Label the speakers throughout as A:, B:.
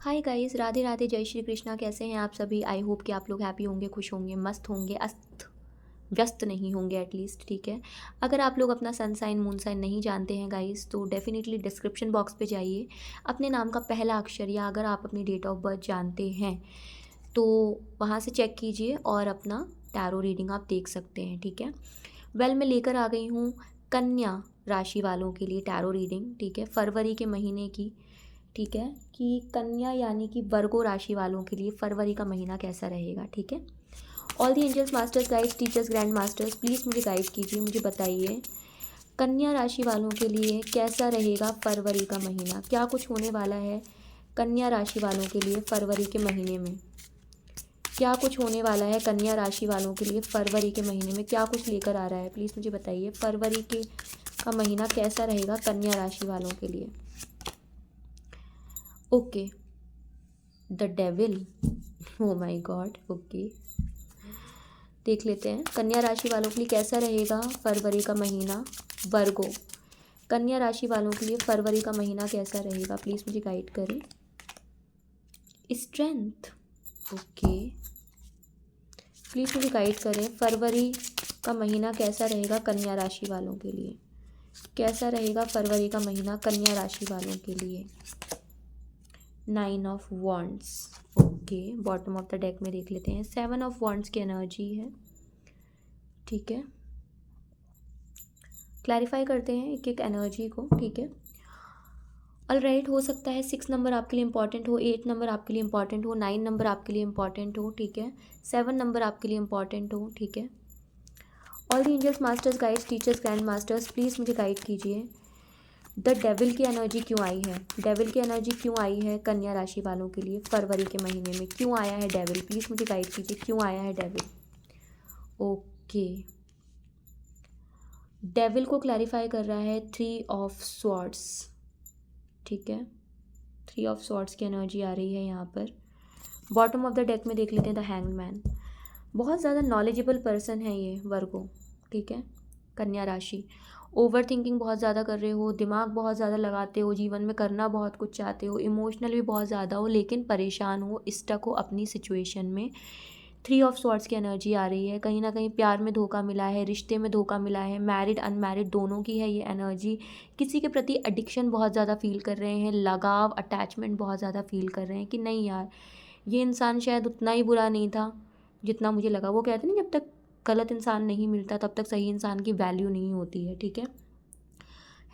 A: Hi guys, Radhe Radhe, जय श्री कृष्णा। कैसे हैं आप सभी? आई होप कि आप लोग हैप्पी होंगे, खुश होंगे, मस्त होंगे, अस्त व्यस्त नहीं होंगे एटलीस्ट। ठीक है। अगर आप लोग अपना सन साइन मून साइन नहीं जानते हैं गाइस, तो डेफिनेटली डिस्क्रिप्शन बॉक्स पे जाइए। अपने नाम का पहला अक्षर या अगर आप अपनी डेट ऑफ बर्थ जानते हैं तो वहाँ से चेक कीजिए और अपना टैरो रीडिंग आप देख सकते हैं। ठीक है। मैं लेकर आ गई हूँ कन्या राशि वालों के लिए टैरो रीडिंग। ठीक है, फरवरी के महीने की। ठीक है, कि कन्या यानी कि वर्गो राशि वालों के लिए फरवरी का महीना कैसा रहेगा। ठीक है। All the angels, masters, guides, teachers, grand masters, please मुझे गाइड कीजिए, मुझे बताइए कन्या राशि वालों के लिए कैसा रहेगा फरवरी का महीना। क्या कुछ होने वाला है कन्या राशि वालों के लिए फरवरी के महीने में? क्या कुछ होने वाला है कन्या राशि वालों के लिए फरवरी के महीने में? क्या कुछ लेकर आ रहा है? प्लीज़ मुझे बताइए फरवरी के का महीना कैसा रहेगा कन्या राशि वालों के लिए। Okay, the devil, oh my God. Okay, देख लेते हैं कन्या राशि वालों के लिए कैसा रहेगा फरवरी का महीना। वर्गो, कन्या राशि वालों के लिए फरवरी का महीना कैसा रहेगा? प्लीज़ मुझे गाइड करें। स्ट्रेंथ, ओके, प्लीज़ मुझे गाइड करें फरवरी का महीना कैसा रहेगा कन्या राशि वालों के लिए। कैसा रहेगा फरवरी का महीना कन्या राशि वालों के लिए। 9 of wands, okay, bottom of the deck में देख लेते हैं। 7 ऑफ वॉन्ड्स की एनर्जी है। ठीक है, क्लैरिफाई करते हैं एक एक एनर्जी को। ठीक है। ऑलराइट, हो सकता है 6 नंबर आपके लिए इंपॉर्टेंट हो, 8 नंबर आपके लिए इंपॉर्टेंट हो, 9 नंबर आपके लिए इंपॉर्टेंट हो। ठीक है, 7 नंबर आपके लिए इंपॉर्टेंट हो। ठीक है। All the angels, masters, guides, teachers, grand masters, please मुझे गाइड कीजिए द डेविल की एनर्जी क्यों आई है। डेविल की एनर्जी क्यों आई है कन्या राशि वालों के लिए फरवरी के महीने में? क्यों आया है डेविल? प्लीज़ मुझे गाइड कीजिए क्यों आया है डेविल। ओके, डेविल को क्लैरिफाई कर रहा है 3 ऑफ स्वॉर्ड्स। ठीक है, 3 ऑफ स्वॉर्ड्स की एनर्जी आ रही है यहाँ पर। बॉटम ऑफ द डेक में देख लेते हैं द हैंग्ड मैन। बहुत ज़्यादा नॉलेजेबल पर्सन है ये वर्गो। ठीक है, कन्या राशि। ओवर थिंकिंग बहुत ज़्यादा कर रहे हो, दिमाग बहुत ज़्यादा लगाते हो, जीवन में करना बहुत कुछ चाहते हो, इमोशनल भी बहुत ज़्यादा हो, लेकिन परेशान हो, स्टक हो अपनी सिचुएशन में। 3 ऑफ स्वॉर्ड्स की एनर्जी आ रही है। कहीं ना कहीं प्यार में धोखा मिला है, रिश्ते में धोखा मिला है, मैरिड अनमैरिड दोनों की है ये एनर्जी। किसी के प्रति एडिक्शन बहुत ज़्यादा फील कर रहे हैं, लगाव अटैचमेंट बहुत ज़्यादा फील कर रहे हैं कि नहीं यार, ये इंसान शायद उतना ही बुरा नहीं था जितना मुझे लगा। वो कहते हैं ना, जब तक गलत इंसान नहीं मिलता तब तक सही इंसान की वैल्यू नहीं होती है। ठीक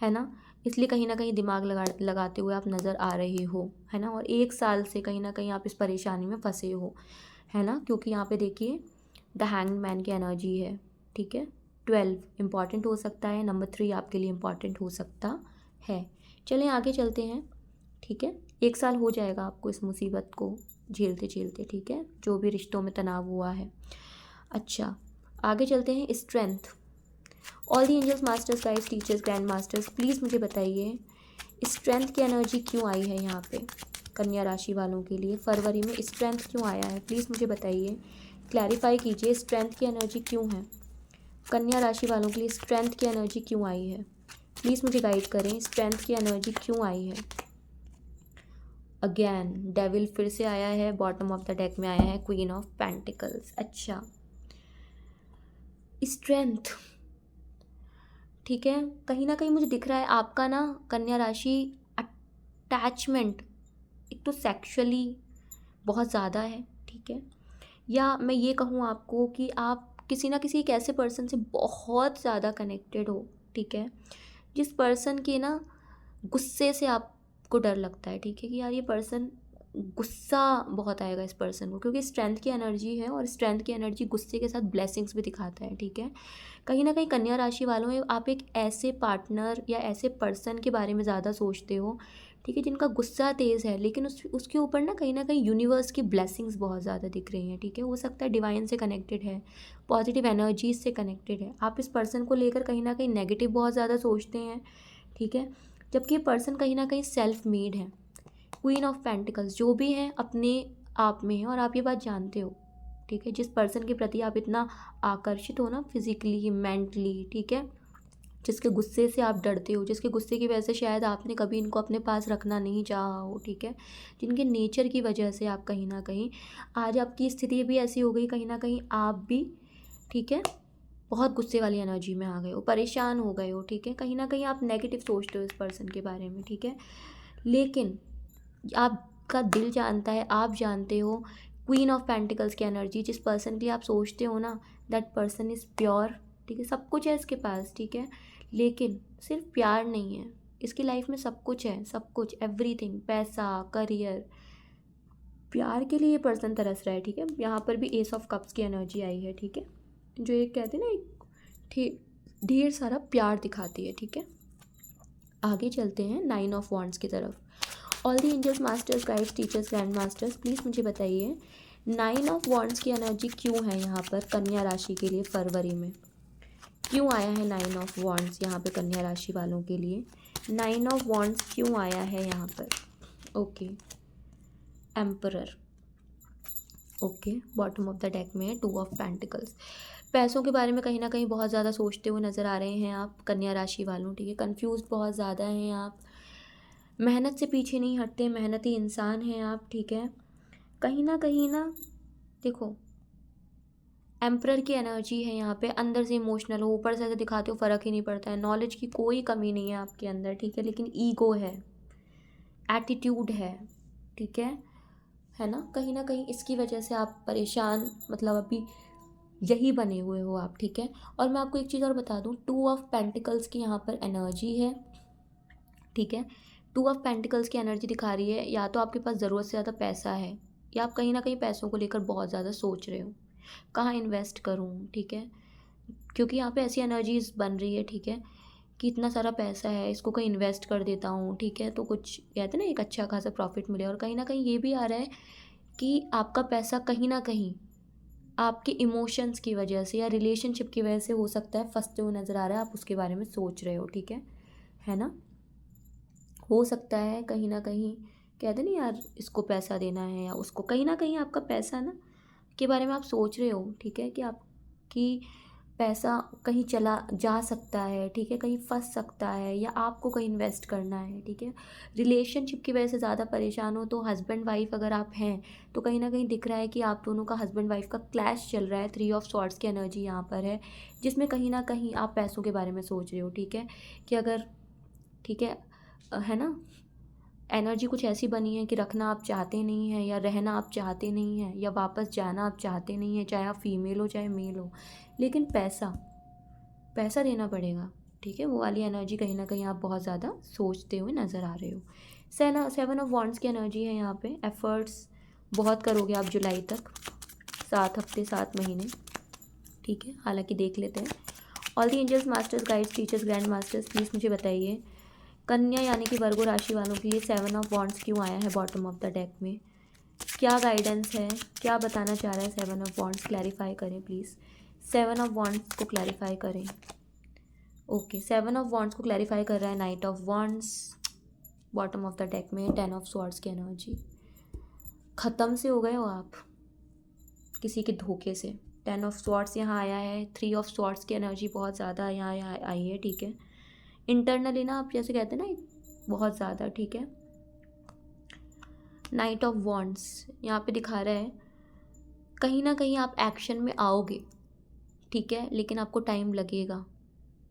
A: है ना। इसलिए कहीं ना कहीं दिमाग लगाते हुए आप नज़र आ रहे हो, है ना। और 1 साल से कहीं ना कहीं आप इस परेशानी में फंसे हो, है ना, क्योंकि यहाँ पे देखिए द हैंग्ड मैन की एनर्जी है। ठीक है, 12 इम्पॉर्टेंट हो सकता है, नंबर 3 आपके लिए इम्पॉर्टेंट हो सकता है। चलें आगे चलते हैं। ठीक है, 1 साल हो जाएगा आपको इस मुसीबत को झेलते झेलते। ठीक है, जो भी रिश्तों में तनाव हुआ है। अच्छा, आगे चलते हैं। Strength, all the angels, masters, guides, teachers, grand masters, please मुझे बताइए स्ट्रेंथ की एनर्जी क्यों आई है यहाँ पे कन्या राशि वालों के लिए फरवरी में। स्ट्रेंथ क्यों आया है? प्लीज़ मुझे बताइए, क्लैरिफाई कीजिए स्ट्रेंथ की एनर्जी क्यों है कन्या राशि वालों के लिए। स्ट्रेंथ की एनर्जी क्यों आई है? प्लीज़ मुझे गाइड करें, स्ट्रेंथ की एनर्जी क्यों आई है। अगैन डेविल फिर से आया है, बॉटम ऑफ द डेक में आया है क्वीन ऑफ पेंटिकल्स। अच्छा, स्ट्रेंथ, ठीक है, कहीं ना कहीं मुझे दिख रहा है आपका ना कन्या राशि अटैचमेंट एक तो सेक्सुअली बहुत ज़्यादा है। ठीक है, या मैं ये कहूँ आपको कि आप किसी ना किसी एक ऐसे पर्सन से बहुत ज़्यादा कनेक्टेड हो। ठीक है, जिस पर्सन के ना गुस्से से आपको डर लगता है। ठीक है, कि यार ये पर्सन गुस्सा बहुत आएगा इस पर्सन को, क्योंकि स्ट्रेंथ की एनर्जी है और स्ट्रेंथ की एनर्जी गुस्से के साथ ब्लेसिंग्स भी दिखाता है। ठीक है, कहीं ना कहीं कन्या राशि वालों आप एक ऐसे पार्टनर या ऐसे पर्सन के बारे में ज़्यादा सोचते हो। ठीक है, जिनका गुस्सा तेज़ है, लेकिन उसके ऊपर ना कहीं यूनिवर्स की ब्लेसिंग्स बहुत ज़्यादा दिख रही हैं। ठीक है, हो सकता है डिवाइन से कनेक्टेड है, पॉजिटिव एनर्जीज से कनेक्टेड है। आप इस पर्सन को लेकर कहीं ना कहीं नेगेटिव बहुत ज़्यादा सोचते हैं। ठीक है, जबकि ये पर्सन कहीं ना कहीं सेल्फ मेड है। क्वीन ऑफ पेंटिकल्स जो भी हैं अपने आप में है, और आप ये बात जानते हो। ठीक है, जिस पर्सन के प्रति आप इतना आकर्षित हो ना, फिजिकली, मेंटली, ठीक है, जिसके गुस्से से आप डरते हो, जिसके गुस्से की वजह से शायद आपने कभी इनको अपने पास रखना नहीं चाहा हो, ठीक है, जिनके नेचर की वजह से आप कहीं ना कहीं आज आपकी स्थिति भी ऐसी हो गई, कहीं ना कहीं आप भी, ठीक है, बहुत गुस्से वाली एनर्जी में आ गए हो, परेशान हो गए हो, ठीक है, कहीं ना कहीं आप नेगेटिव सोचते हो इस पर्सन के बारे में, ठीक है, लेकिन आपका दिल जानता है, आप जानते हो क्वीन ऑफ पेंटिकल्स की एनर्जी, जिस पर्सन के लिए आप सोचते हो ना, दैट पर्सन इज़ प्योर, ठीक है, सब कुछ है इसके पास, ठीक है, लेकिन सिर्फ प्यार नहीं है, इसकी लाइफ में सब कुछ है, सब कुछ, एवरीथिंग, पैसा, करियर, प्यार के लिए ये पर्सन तरस रहा है, ठीक है, यहाँ पर भी एस ऑफ कप्स की एनर्जी आई है, ठीक है, जो एक कहते हैं ना एक ढेर सारा प्यार दिखाती है, ठीक है। आगे चलते हैं 9 ऑफ वॉन्ड्स की तरफ। All the angels, masters, guides, teachers, grand masters, please मुझे बताइए 9 ऑफ वॉन्ड्स की एनर्जी क्यों है यहाँ पर कन्या राशि के लिए फरवरी में, क्यों आया है 9 ऑफ वॉन्ड्स यहाँ पे कन्या राशि वालों के लिए, 9 ऑफ वॉन्ड्स क्यों आया है यहाँ पर। Okay, emperor, okay, bottom of the deck में है 2 ऑफ पेंटिकल्स। पैसों के बारे में कहीं ना कहीं बहुत ज़्यादा सोचते हुए नज़र आ रहे हैं आप कन्या राशि वालों, ठीक है, कंफ्यूज बहुत ज़्यादा हैं आप, मेहनत से पीछे नहीं हटते, मेहनती इंसान हैं आप, ठीक है, कहीं ना देखो एम्परर की एनर्जी है यहाँ पे, अंदर से इमोशनल हो, ऊपर से ऐसे दिखाते हो फ़र्क ही नहीं पड़ता है, नॉलेज की कोई कमी नहीं है आपके अंदर, ठीक है, लेकिन ईगो है, एटीट्यूड है, ठीक है ना, कहीं ना कहीं इसकी वजह से आप परेशान, मतलब अभी यही बने हुए हो आप, ठीक है। और मैं आपको एक चीज़ और बता दूँ, 2 ऑफ पेंटिकल्स की यहाँ पर एनर्जी है, ठीक है, 2 ऑफ पेंटिकल्स की एनर्जी दिखा रही है या तो आपके पास ज़रूरत से ज़्यादा पैसा है, या आप कहीं ना कहीं पैसों को लेकर बहुत ज़्यादा सोच रहे हो, कहाँ इन्वेस्ट करूँ, ठीक है, क्योंकि यहाँ पे ऐसी एनर्जीज बन रही है, ठीक है, कि इतना सारा पैसा है, इसको कहीं इन्वेस्ट कर देता हूँ, ठीक है, तो कुछ कहते हैं ना एक अच्छा खासा प्रॉफिट मिले, और कहीं ना कहीं ये भी आ रहा है कि आपका पैसा कहीं ना कहीं आपके इमोशंस की वजह से या रिलेशनशिप की वजह से हो सकता है फंसते हुए नज़र आ रहा है, आप उसके बारे में सोच रहे हो, ठीक है ना, हो सकता है कहीं ना कहीं कहते नहीं यार इसको पैसा देना है या उसको, कहीं ना कहीं आपका पैसा ना के बारे में आप सोच रहे हो, ठीक है, कि आपकी पैसा कहीं चला जा सकता है, ठीक है, कहीं फंस सकता है, या आपको कहीं इन्वेस्ट करना है, ठीक है, रिलेशनशिप की वजह से ज़्यादा परेशान हो, तो हस्बैंड वाइफ अगर आप हैं तो कहीं ना कहीं दिख रहा है कि आप दोनों का हस्बैंड वाइफ का क्लैश चल रहा है, 3 ऑफ सॉर्ड्स की एनर्जी यहाँ पर है, जिसमें कहीं ना कहीं आप पैसों के बारे में सोच रहे हो, ठीक है, कि अगर, ठीक है ना, एनर्जी कुछ ऐसी बनी है कि रखना आप चाहते नहीं हैं, या रहना आप चाहते नहीं हैं, या वापस जाना आप चाहते नहीं हैं, चाहे आप फीमेल हो चाहे मेल हो, लेकिन पैसा देना पड़ेगा, ठीक है, वो वाली एनर्जी कहीं ना कहीं आप बहुत ज़्यादा सोचते हुए नज़र आ रहे हो। 7 ऑफ वॉन्ड्स की एनर्जी है यहाँ पे, एफर्ट्स बहुत करोगे आप जुलाई तक, 7 हफ्ते 7 महीने, ठीक है, हालांकि देख लेते हैं। All the angels, masters, guides, teachers, grand masters, please मुझे बताइए कन्या यानी कि वर्गो राशि वालों के लिए 7 ऑफ वॉन्ड्स क्यों आया है बॉटम ऑफ द डेक में, क्या गाइडेंस है, क्या बताना चाह रहा है 7 ऑफ वॉन्ड्स, क्लैरिफाई करें प्लीज़, 7 ऑफ वॉन्ड्स को क्लैरिफाई करें। ओके, 7 ऑफ वॉन्ड्स को क्लैरिफाई कर रहा है night of wands, bottom of the deck में 10 ऑफ स्वॉर्ड्स की एनर्जी, ख़त्म से हो गए हो आप किसी के धोखे से, 10 ऑफ स्वॉर्ड्स यहाँ आया है, 3 ऑफ स्वॉर्ड्स की एनर्जी बहुत ज़्यादा यहाँ आई है, ठीक है, इंटरनली ना आप जैसे कहते हैं ना बहुत ज़्यादा, ठीक है, नाइट ऑफ वॉन्ड्स यहाँ पे दिखा रहा है कहीं ना कहीं आप एक्शन में आओगे, ठीक है, लेकिन आपको टाइम लगेगा,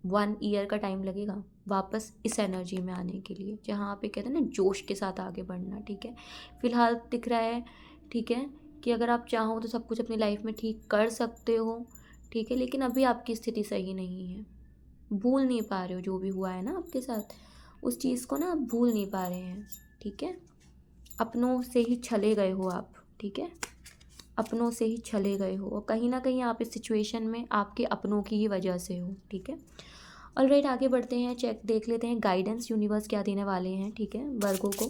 A: 1 ईयर का टाइम लगेगा वापस इस एनर्जी में आने के लिए, जहाँ आप ये कहते हैं ना जोश के साथ आगे बढ़ना, ठीक है, फिलहाल दिख रहा है, ठीक है, कि अगर आप चाहो तो सब कुछ अपनी लाइफ में ठीक कर सकते हो, ठीक है, लेकिन अभी आपकी स्थिति सही नहीं है, भूल नहीं पा रहे हो जो भी हुआ है ना आपके साथ, उस चीज़ को ना आप भूल नहीं पा रहे हैं, ठीक है, अपनों से ही छले गए हो आप, ठीक है, अपनों से ही छले गए हो, और कहीं ना कहीं आप इस सिचुएशन में आपके अपनों की ही वजह से हो, ठीक है। ऑलराइट, आगे बढ़ते हैं, चेक देख लेते हैं गाइडेंस यूनिवर्स क्या देने वाले हैं, ठीक है, वर्गो को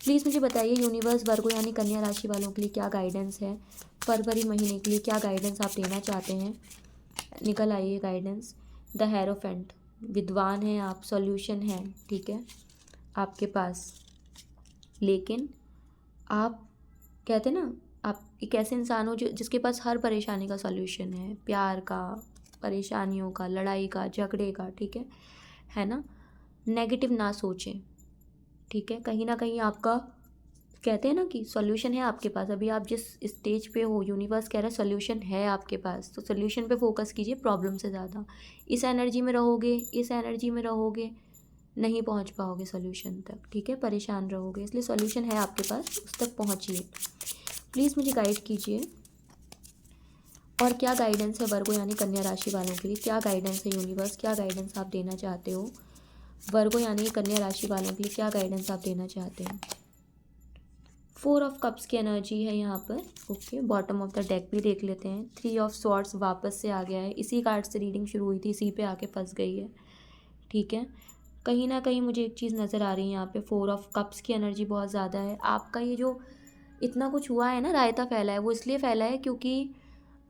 A: प्लीज़ मुझे बताइए यूनिवर्स वर्गो यानी कन्या राशि वालों के लिए क्या गाइडेंस है फरवरी महीने के लिए, क्या गाइडेंस आप देना चाहते हैं, निकल आइए गाइडेंस। द हेरोफेंट, विद्वान हैं आप, सॉल्यूशन है, ठीक है, आपके पास, लेकिन आप कहते हैं ना आप एक ऐसे इंसान हो जो जिसके पास हर परेशानी का सॉल्यूशन है, प्यार का, परेशानियों का, लड़ाई का, झगड़े का, ठीक है ना। नेगेटिव ना सोचें, ठीक है। कहीं ना कहीं आपका, कहते हैं ना कि सॉल्यूशन है आपके पास। अभी आप जिस स्टेज पे हो, यूनिवर्स कह रहा है सॉल्यूशन है आपके पास, तो सॉल्यूशन पे फोकस कीजिए प्रॉब्लम से ज़्यादा। इस एनर्जी में रहोगे, इस एनर्जी में रहोगे, नहीं पहुंच पाओगे सॉल्यूशन तक, ठीक है, परेशान रहोगे। इसलिए सॉल्यूशन है आपके पास, उस तक पहुंचिए। प्लीज़ मुझे गाइड कीजिए, और क्या गाइडेंस है वर्गो यानी कन्या राशि वालों के लिए, क्या गाइडेंस है यूनिवर्स, क्या गाइडेंस आप देना चाहते हो वर्गो यानी कन्या राशि वालों के लिए, क्या गाइडेंस आप देना चाहते हैं। 4 ऑफ कप्स की एनर्जी है यहाँ पर। Okay, bottom of the deck भी देख लेते हैं। 3 ऑफ स्वॉर्ड्स वापस से आ गया है, इसी कार्ड से रीडिंग शुरू हुई थी, इसी पे आके फंस गई है, ठीक है। कहीं ना कहीं मुझे एक चीज़ नज़र आ रही है यहाँ पे, 4 ऑफ कप्स की एनर्जी बहुत ज़्यादा है। आपका ये जो इतना कुछ हुआ है ना, रायता फैला है, वो इसलिए फैला है क्योंकि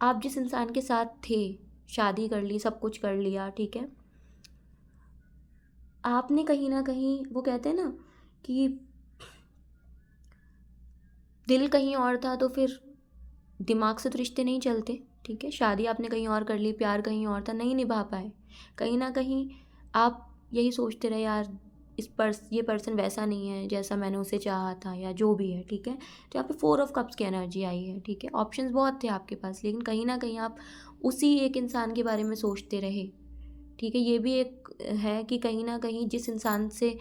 A: आप जिस इंसान के साथ थे, शादी कर ली, सब कुछ कर लिया, ठीक है, आपने कहीं ना कहीं, वो कहते हैं ना कि दिल कहीं और था, तो फिर दिमाग से तो रिश्ते नहीं चलते, ठीक है। शादी आपने कहीं और कर ली, प्यार कहीं और था, नहीं निभा पाए। कहीं ना कहीं आप यही सोचते रहे, यार ये पर्सन वैसा नहीं है जैसा मैंने उसे चाहा था, या जो भी है, ठीक है। तो यहाँ पे 4 ऑफ कप्स की एनर्जी आई है, ठीक है। ऑप्शंस बहुत थे आपके पास, लेकिन कहीं ना कहीं आप उसी एक इंसान के बारे में सोचते रहे, ठीक है। ये भी एक है कि कहीं ना कहीं जिस इंसान से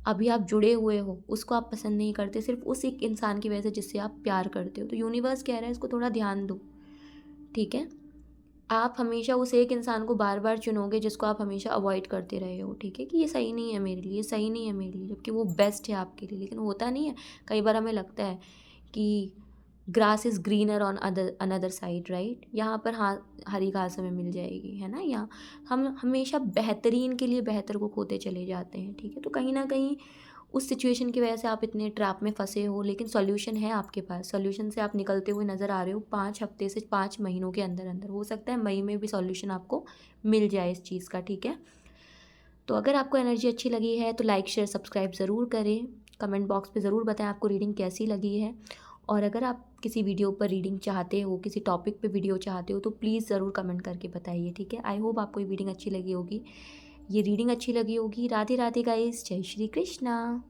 A: अभी आप जुड़े हुए हो, उसको आप पसंद नहीं करते, सिर्फ उस एक इंसान की वजह से जिससे आप प्यार करते हो। तो यूनिवर्स कह रहा है इसको थोड़ा ध्यान दो, ठीक है। आप हमेशा उस एक इंसान को बार बार चुनोगे जिसको आप हमेशा अवॉइड करते रहे हो, ठीक है, कि ये सही नहीं है मेरे लिए, सही नहीं है मेरे लिए, जबकि वो बेस्ट है आपके लिए। लेकिन होता नहीं है, कई बार हमें लगता है कि grass is greener on another side, right. यहाँ पर हाँ, हरी घास हमें मिल जाएगी, है ना। यहाँ हम हमेशा बेहतरीन के लिए बेहतर को खोते चले जाते हैं, ठीक है। तो कहीं ना कहीं उस सिचुएशन की वजह से आप इतने ट्रैप में फंसे हो, लेकिन सॉल्यूशन है आपके पास। सॉल्यूशन से आप निकलते हुए नज़र आ रहे हो 5 हफ्ते से 5 महीनों के अंदर अंदर। हो सकता है मई में भी सॉल्यूशन आपको मिल जाए इस चीज़ का, ठीक है। तो अगर आपको एनर्जी अच्छी लगी है तो लाइक शेयर सब्सक्राइब ज़रूर करें। कमेंट बॉक्स पे ज़रूर बताएं आपको रीडिंग कैसी लगी है। और अगर आप किसी वीडियो पर रीडिंग चाहते हो, किसी टॉपिक पे वीडियो चाहते हो, तो प्लीज़ ज़रूर कमेंट करके बताइए, ठीक है। आई होप आपको ये रीडिंग अच्छी लगी होगी, राधे राधे गाइस, जय श्री कृष्णा।